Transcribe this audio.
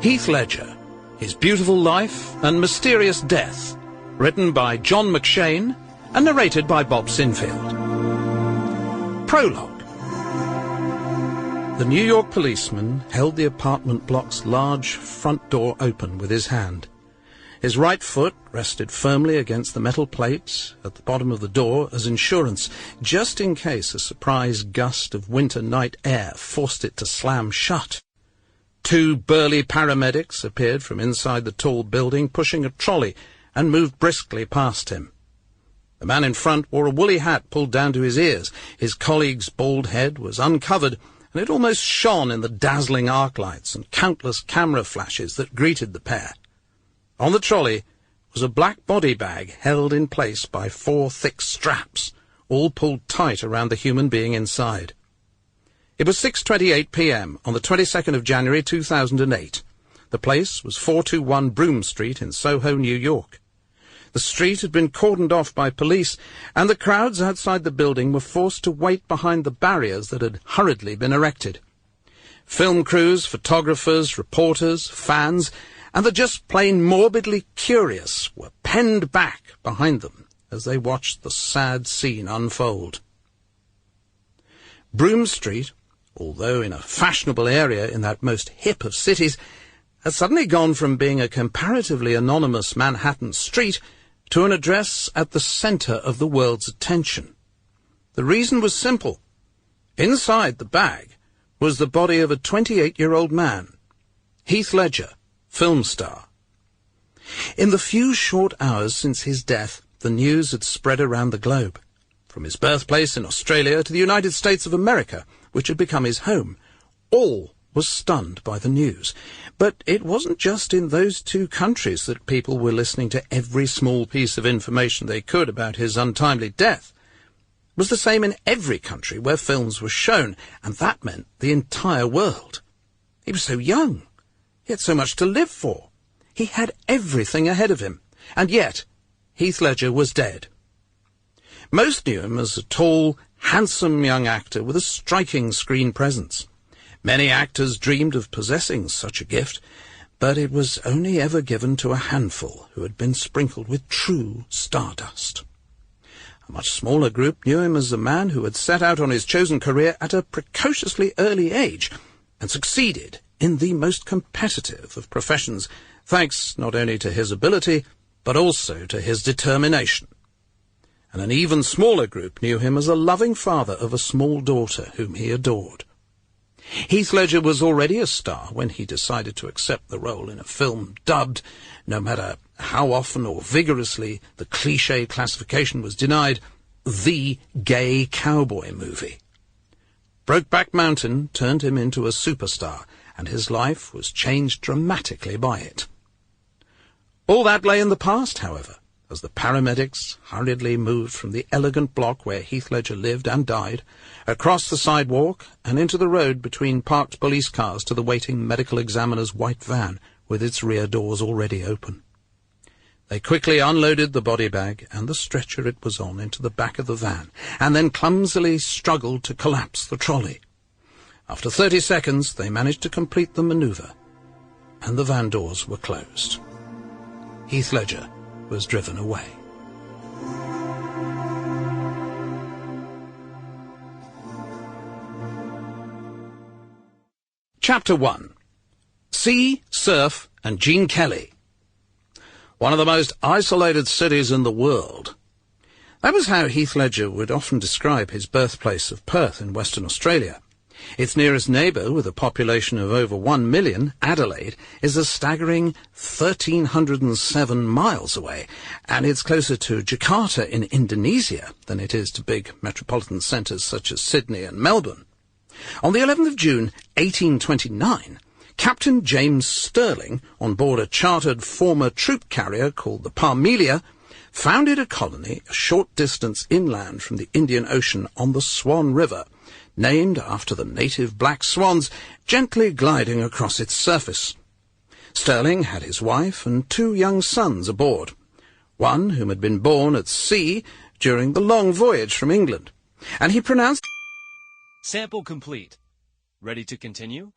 Heath Ledger, His Beautiful Life and Mysterious Death, written by John McShane and narrated by Bob Sinfield. Prologue. The New York policeman held the apartment block's large front door open with his hand. His right foot rested firmly against the metal plate at the bottom of the door as insurance, just in case a surprise gust of winter night air forced it to slam shut. Two burly paramedics appeared from inside the tall building, pushing a trolley, and moved briskly past him. The man in front wore a woolly hat pulled down to his ears. His colleague's bald head was uncovered, and it almost shone in the dazzling arc lights and countless camera flashes that greeted the pair. On the trolley was a black body bag held in place by 4 thick straps, all pulled tight around the human being inside. It was 6:28 p.m. on the 22nd of January 2008. The place was 421 Broome Street in Soho, New York. The street had been cordoned off by police, and the crowds outside the building were forced to wait behind the barriers that had hurriedly been erected. Film crews, photographers, reporters, fans, and the just plain morbidly curious were penned back behind them as they watched the sad scene unfold. Broome Street, although in a fashionable area in that most hip of cities, had suddenly gone from being a comparatively anonymous Manhattan street to an address at the centre of the world's attention. The reason was simple. Inside the bag was the body of a 28-year-old man, Heath Ledger, film star. In the few short hours since his death, the news had spread around the globe. From his birthplace in Australia to the United States of America, which had become his home, all was stunned by the news. But it wasn't just in those 2 countries that people were listening to every small piece of information they could about his untimely death. It was the same in every country where films were shown, and that meant the entire world. He was so young. He had so much to live for. He had everything ahead of him. And yet, Heath Ledger was dead. Most knew him as a tall, handsome young actor with a striking screen presence. Many actors dreamed of possessing such a gift, but it was only ever given to a handful who had been sprinkled with true stardust. A much smaller group knew him as a man who had set out on his chosen career at a precociously early age and succeeded in the most competitive of professions, thanks not only to his ability, but also to his determination. And an even smaller group knew him as a loving father of a small daughter whom he adored. Heath Ledger was already a star when he decided to accept the role in a film dubbed, no matter how often or vigorously the cliché classification was denied, the gay cowboy movie. Brokeback Mountain turned him into a superstar, and his life was changed dramatically by it. All that lay in the past, however, as the paramedics hurriedly moved from the elegant block where Heath Ledger lived and died, across the sidewalk and into the road between parked police cars to the waiting medical examiner's white van with its rear doors already open. They quickly unloaded the body bag and the stretcher it was on into the back of the van, and then clumsily struggled to collapse the trolley. After 30 seconds, they managed to complete the manoeuvre, and the van doors were closed. Heath Ledger was driven away. Chapter 1. Sea, Surf and Gene Kelly. One of the most isolated cities in the world. That was how Heath Ledger would often describe his birthplace of Perth in Western Australia. Its nearest neighbour, with a population of over 1 million, Adelaide, is a staggering 1,307 miles away, and it's closer to Jakarta in Indonesia than it is to big metropolitan centres such as Sydney and Melbourne. On the 11th of June, 1829, Captain James Stirling, on board a chartered former troop carrier called the Parmelia, founded a colony a short distance inland from the Indian Ocean on the Swan River, named after the native black swans gently gliding across its surface. Stirling had his wife and 2 young sons aboard, one whom had been born at sea during the long voyage from England, and he pronounced... Sample complete. Ready to continue?